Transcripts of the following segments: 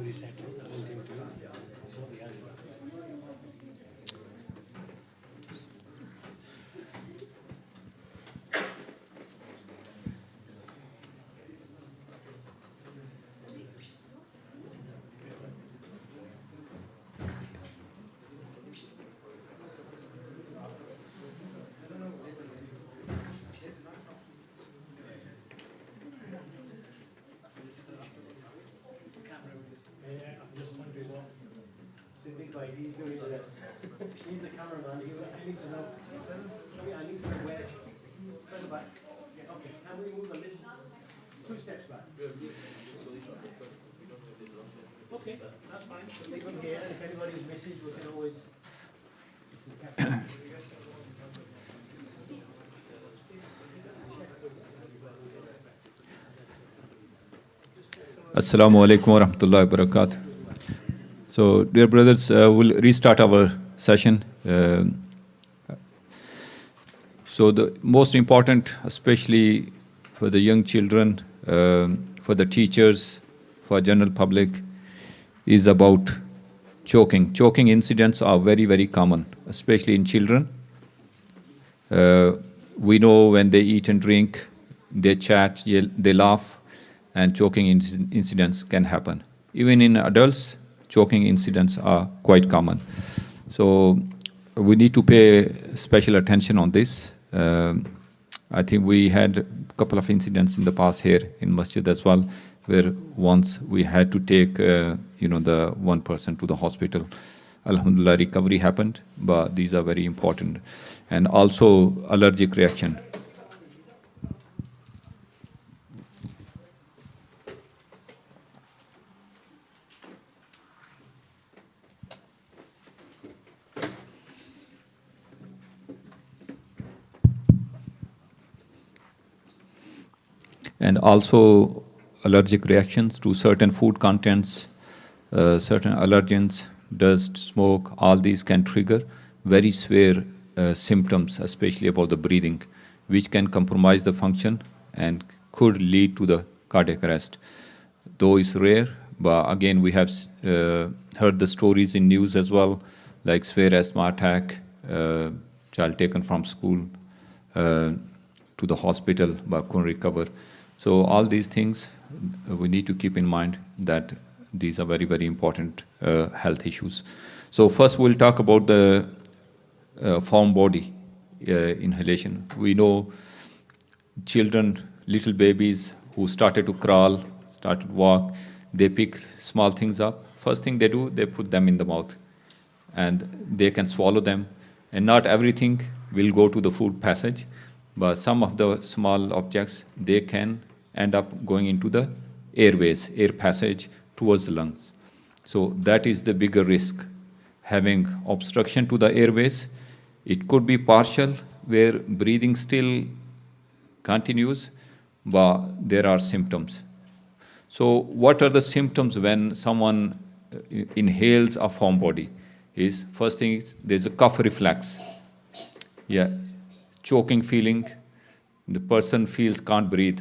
receptors. I want him to sort the algebra. I'm just wondering what Siddiq Bhai, he's doing with it. He's the cameraman. I need to know. I need to know where. Further back. Yeah, okay. Can we move a little? 2 steps back. Okay, that's fine. So leave them here. If anybody's message, we can always. Assalamu alaikum wa rahmatullahi wa barakatuh. So, dear brothers, we'll restart our session. So, the most important, especially for the young children, for the teachers, for general public, is about choking. Choking incidents are very, very common, especially in children. We know when they eat and drink, they chat, they laugh, and choking incidents can happen. Even in adults, choking incidents are quite common. So we need to pay special attention on this. I think we had a couple of incidents in the past here in Masjid as well, where once we had to take the one person to the hospital. Alhamdulillah, recovery happened, but these are very important. And also allergic reaction. And also allergic reactions to certain food contents, certain allergens, dust, smoke, all these can trigger very severe symptoms, especially about the breathing, which can compromise the function and could lead to the cardiac arrest. Though it's rare, but again, we have heard the stories in news as well, like severe asthma attack, child taken from school to the hospital but couldn't recover. So all these things, we need to keep in mind that these are very, very important health issues. So first we'll talk about the foreign body inhalation. We know children, little babies who started to crawl, started to walk, they pick small things up. First thing they do, they put them in the mouth and they can swallow them. And not everything will go to the food passage, but some of the small objects, they can end up going into the airways, air passage towards the lungs. So that is the bigger risk. Having obstruction to the airways, it could be partial, where breathing still continues, but there are symptoms. So what are the symptoms when someone inhales a foreign body? Is first thing is there's a cough reflex. Yeah, choking feeling, the person feels can't breathe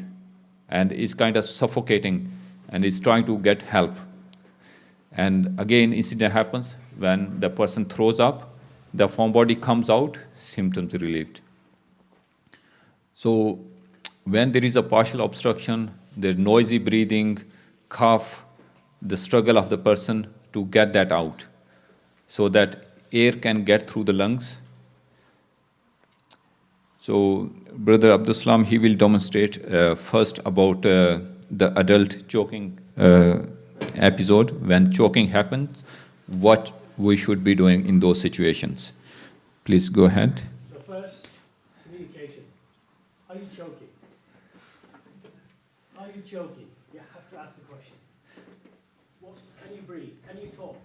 and is kind of suffocating and is trying to get help. And again, incident happens when the person throws up, the foreign body comes out, symptoms relieved. So when there is a partial obstruction, there's noisy breathing, cough, the struggle of the person to get that out so that air can get through the lungs. So Brother Abdul Salam, he will demonstrate first about the adult choking episode. When choking happens, what we should be doing in those situations. Please go ahead. So first, communication. Are you choking? Are you choking? You have to ask the question. Can you breathe? Can you talk?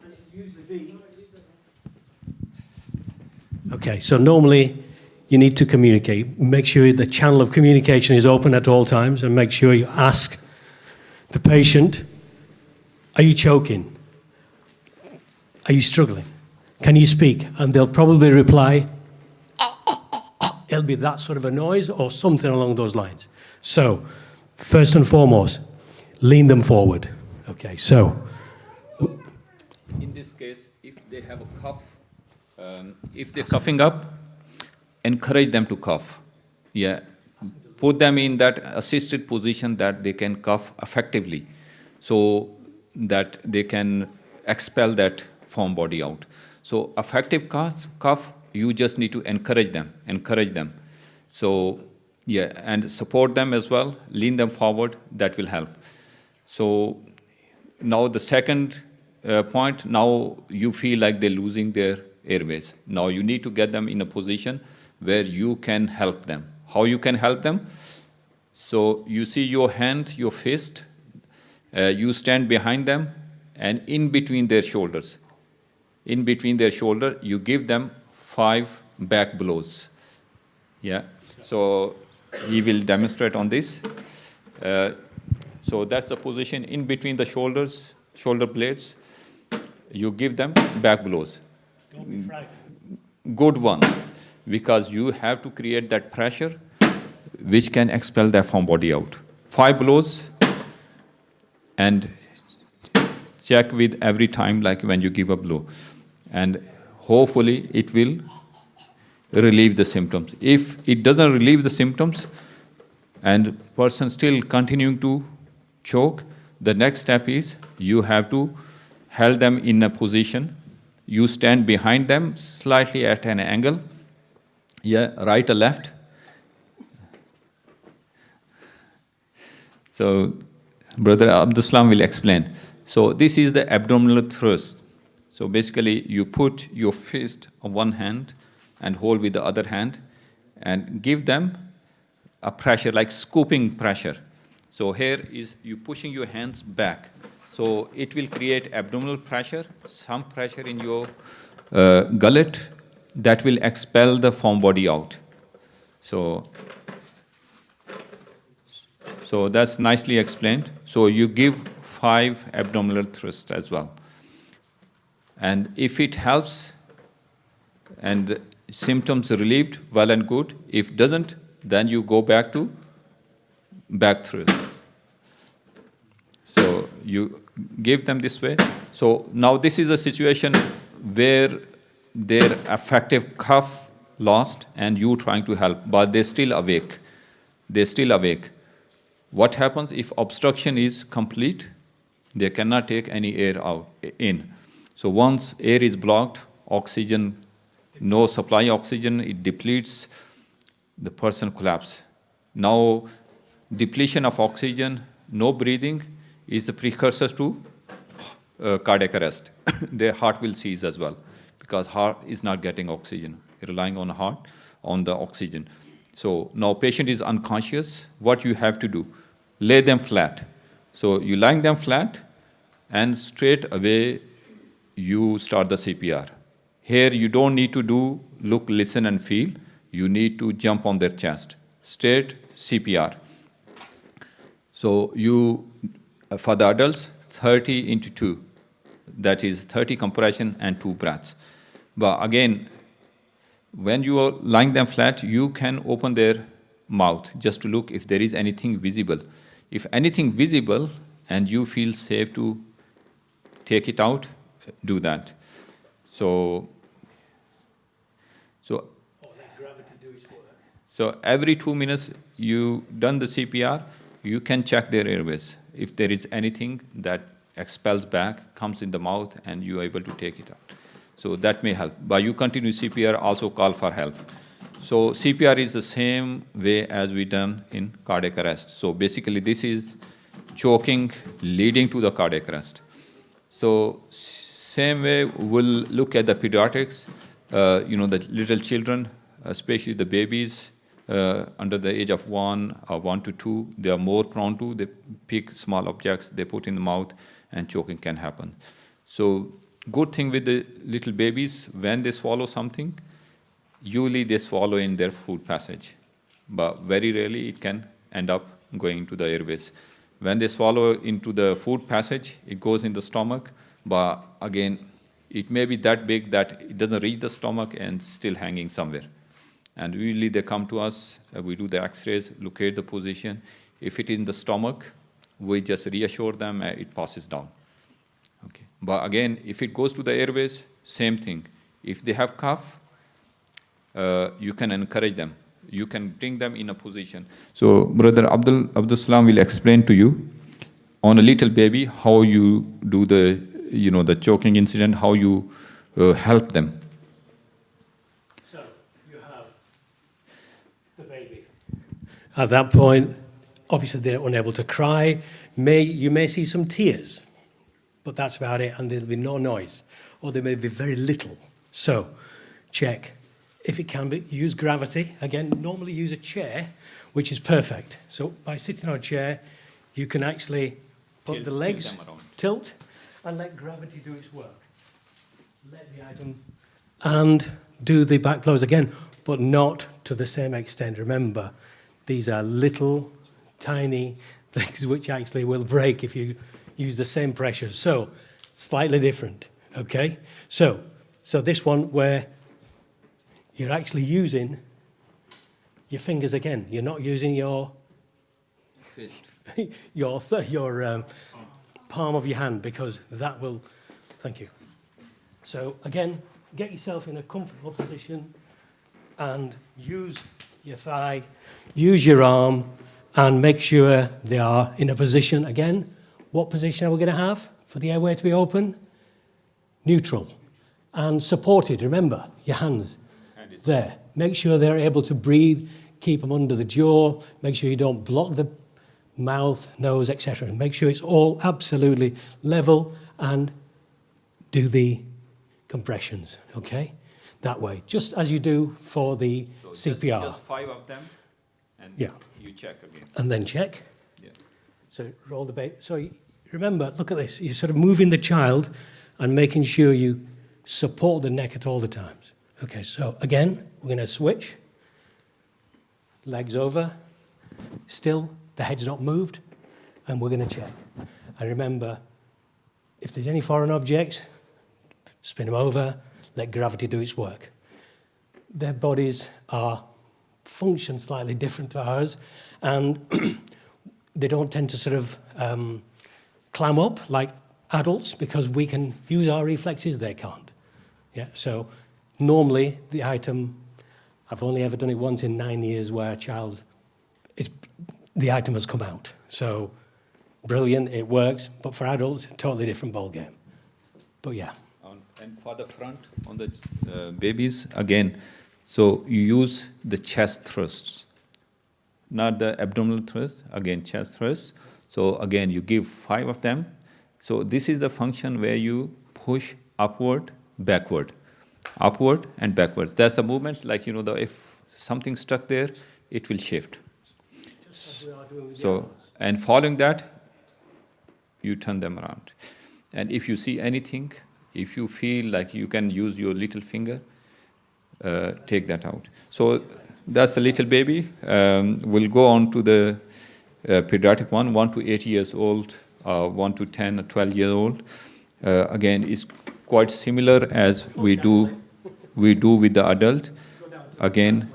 And use the V. Okay, so normally you need to communicate. Make sure the channel of communication is open at all times, and make sure you ask the patient, are you choking? Are you struggling? Can you speak? And they'll probably reply, it'll be that sort of a noise or something along those lines. So, first and foremost, lean them forward. Okay, so this case, if they have a cough, if they're coughing up, encourage them to cough. Yeah, put them in that assisted position that they can cough effectively, so that they can expel that foreign body out. So effective cough, you just need to encourage them. So yeah, and support them as well, lean them forward, that will help. So now the second point, now you feel like they're losing their airways. Now you need to get them in a position where you can help them. How you can help them? So you see your hand, your fist, you stand behind them and in between their shoulders. In between their shoulder, you give them 5 back blows. Yeah, so he will demonstrate on this. So that's the position in between the shoulders, shoulder blades. You give them back blows. Don't be frightened. Good one, because you have to create that pressure which can expel that foreign body out. 5 blows, and check with every time, like when you give a blow. And hopefully it will relieve the symptoms. If it doesn't relieve the symptoms and person still continuing to choke, the next step is you have to hold them in a position. You stand behind them slightly at an angle, yeah, right or left. So Brother Abdussalam will explain. So this is the abdominal thrust. So basically you put your fist on one hand and hold with the other hand and give them a pressure, like scooping pressure. So here is you pushing your hands back. So it will create abdominal pressure, some pressure in your gullet that will expel the foreign body out. So that's nicely explained. So you give 5 abdominal thrusts as well. And if it helps and symptoms relieved, well and good. If doesn't, then you go back to back thrust. So you give them this way. So now this is a situation where their effective cough lost and you trying to help, but they're still awake. They're still awake. What happens if obstruction is complete? They cannot take any air out in. So once air is blocked, oxygen, no supply oxygen, it depletes, the person collapses. Now, depletion of oxygen, no breathing, is the precursor to cardiac arrest. Their heart will seize as well, because heart is not getting oxygen, relying on heart, on the oxygen. So now patient is unconscious. What you have to do? Lay them flat. So you lying them flat, and straight away you start the CPR. Here you don't need to do look, listen, and feel. You need to jump on their chest. Straight CPR. So you, for the adults, 30 into 2. That is 30 compression and 2 breaths. But again, when you are lying them flat, you can open their mouth just to look if there is anything visible. If anything visible and you feel safe to take it out, do that. So every 2 minutes you done the CPR, you can check their airways. If there is anything that expels back, comes in the mouth, and you are able to take it out. So that may help. But you continue CPR, also call for help. So CPR is the same way as we done in cardiac arrest. So basically this is choking leading to the cardiac arrest. So same way we'll look at the pediatrics, the little children, especially the babies under the age of 1 or 1 to 2, they are more prone to, they pick small objects, they put in the mouth, and choking can happen. So good thing with the little babies, when they swallow something, usually they swallow in their food passage, but very rarely it can end up going into the airways. When they swallow into the food passage, it goes in the stomach, but again, it may be that big that it doesn't reach the stomach and still hanging somewhere. And usually they come to us, we do the x-rays, locate the position. If it is in the stomach, we just reassure them it passes down. Okay. But again, if it goes to the airways, same thing. If they have cough, you can encourage them. You can bring them in a position. So Brother Abdul Salam will explain to you on a little baby how you do the choking incident, how you help them. So you have the baby. At that point, obviously they're unable to cry. You may see some tears, but that's about it, and there'll be no noise, or there may be very little. So check. If it can be, use gravity. Again, normally use a chair, which is perfect. So by sitting on a chair, you can actually put the legs, tilt, and let gravity do its work. Let the item, and do the back blows again, but not to the same extent. Remember, these are little, tiny things which actually will break if you use the same pressure. So, slightly different, okay? So this one where you're actually using your fingers again. You're not using your Fist. your palm of your hand, because that will, thank you. So again, get yourself in a comfortable position and use your thigh, use your arm, and make sure they are in a position. Again, what position are we going to have for the airway to be open? Neutral and supported. Remember, your hands there. Make sure they're able to breathe. Keep them under the jaw. Make sure you don't block the mouth, nose, etc. Make sure it's all absolutely level, and do the compressions, okay? That way, just as you do for the CPR. Just 5 of them, and you check again. And then check. Yeah. So roll the baby. So remember, look at this. You're sort of moving the child and making sure you support the neck at all the times. Okay, so again, we're going to switch. Legs over. Still, the head's not moved. And we're going to check. And remember, if there's any foreign objects, spin them over, let gravity do its work. Their bodies function slightly different to ours, and they don't tend to sort of clam up like adults, because we can use our reflexes, they can't. Yeah, so normally the item, I've only ever done it once in 9 years where a child, the item has come out. So brilliant, it works, but for adults, a totally different ball game. But yeah. And for the front, on the babies, again, so you use the chest thrusts, not the abdominal thrust, again, chest thrusts. So again, you give 5 of them. So this is the function where you push upward, backward, upward and backwards. That's the movement, like, if something stuck there, it will shift. Just as we are doing with the others. And following that, you turn them around. And if you see anything, if you feel like you can use your little finger, take that out. So that's a little baby. We'll go on to the pediatric one, 1 to 8 years old, 1 to 10 or 12 years old. Again, is quite similar as we do with the adult. Again,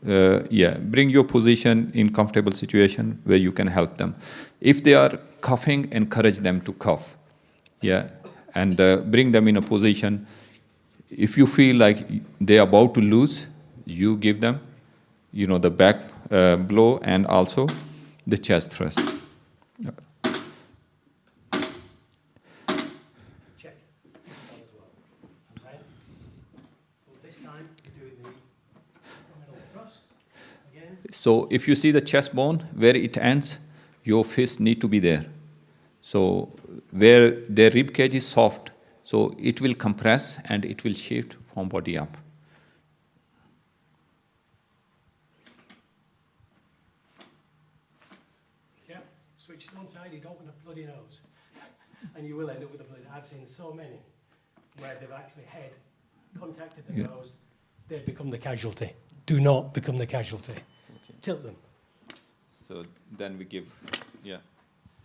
bring your position in comfortable situation where you can help them. If they are coughing, encourage them to cough. And bring them in a position. If you feel like they're about to lose, you give them, the back blow and also the chest thrust. Check. This time, do the abdominal thrust again. So if you see the chest bone, where it ends, your fist need to be there. So where their rib cage is soft, so it will compress and it will shift from body up. Yeah, switch to one side, you don't want a bloody nose. And you will end up with a bloody. I've seen so many where they've actually head contacted the nose, they've become the casualty. Do not become the casualty. Okay. Tilt them. So then we give,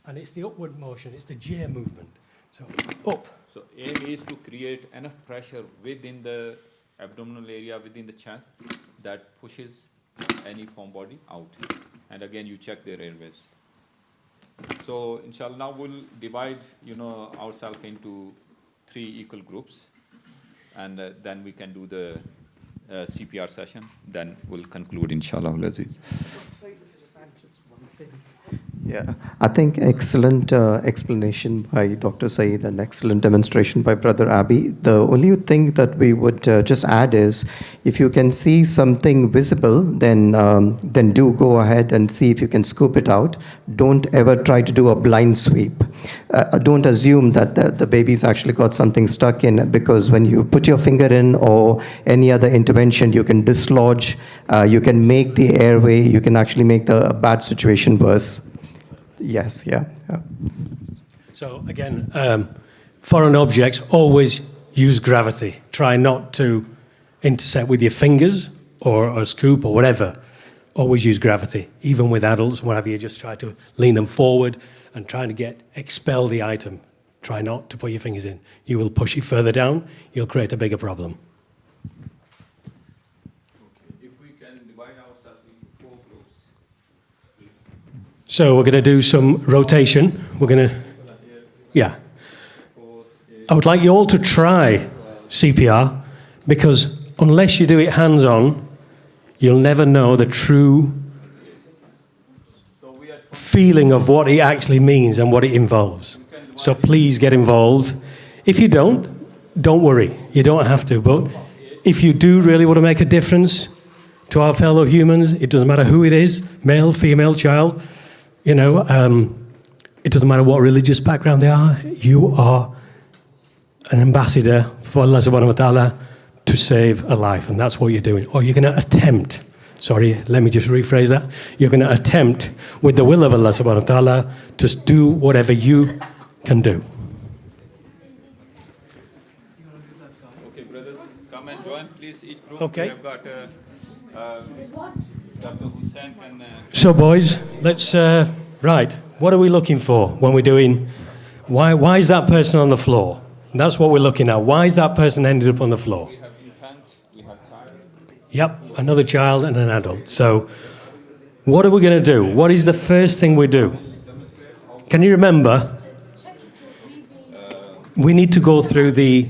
And it's the upward motion, it's the J movement. So up. So aim is to create enough pressure within the abdominal area, within the chest, that pushes any foreign body out. And again, you check their airways. So inshallah, now we'll divide, ourselves into 3 equal groups, and then we can do the CPR session. Then we'll conclude, inshallah, Aziz. Yeah, I think excellent explanation by Dr. Saeed and excellent demonstration by Brother Abi. The only thing that we would just add is, if you can see something visible, then do go ahead and see if you can scoop it out. Don't ever try to do a blind sweep. Don't assume that the baby's actually got something stuck in, because when you put your finger in or any other intervention, you can dislodge, you can make the airway, you can actually make the bad situation worse. Yes, yeah. So again, foreign objects, always use gravity. Try not to intercept with your fingers or a scoop or whatever. Always use gravity. Even with adults, whatever, you just try to lean them forward and try to expel the item. Try not to put your fingers in. You will push it further down, you'll create a bigger problem. If we can divide ourselves into 4 groups. So we're going to do some rotation. We're going to, yeah. I would like you all to try CPR, because unless you do it hands-on, you'll never know the true feeling of what it actually means and what it involves. So please get involved. If you don't worry. You don't have to. But if you do really want to make a difference to our fellow humans, it doesn't matter who it is, male, female, child, it doesn't matter what religious background they are, you are an ambassador for Allah subhanahu wa ta'ala to save a life, and that's what you're doing. Or you're going to attempt, sorry, let me just rephrase that, you're going to attempt, with the will of Allah subhanahu wa ta'ala, to do whatever you can do. Okay, brothers, come and join, please, each group. Okay. We have got Dr. Hussain and... So boys, let's, right, what are we looking for when we're doing, why is that person on the floor? And that's what we're looking at. Why is that person ended up on the floor? We have infant, we have child. Yep, another child and an adult. So what are we going to do? What is the first thing we do? Can you remember? We need to go through the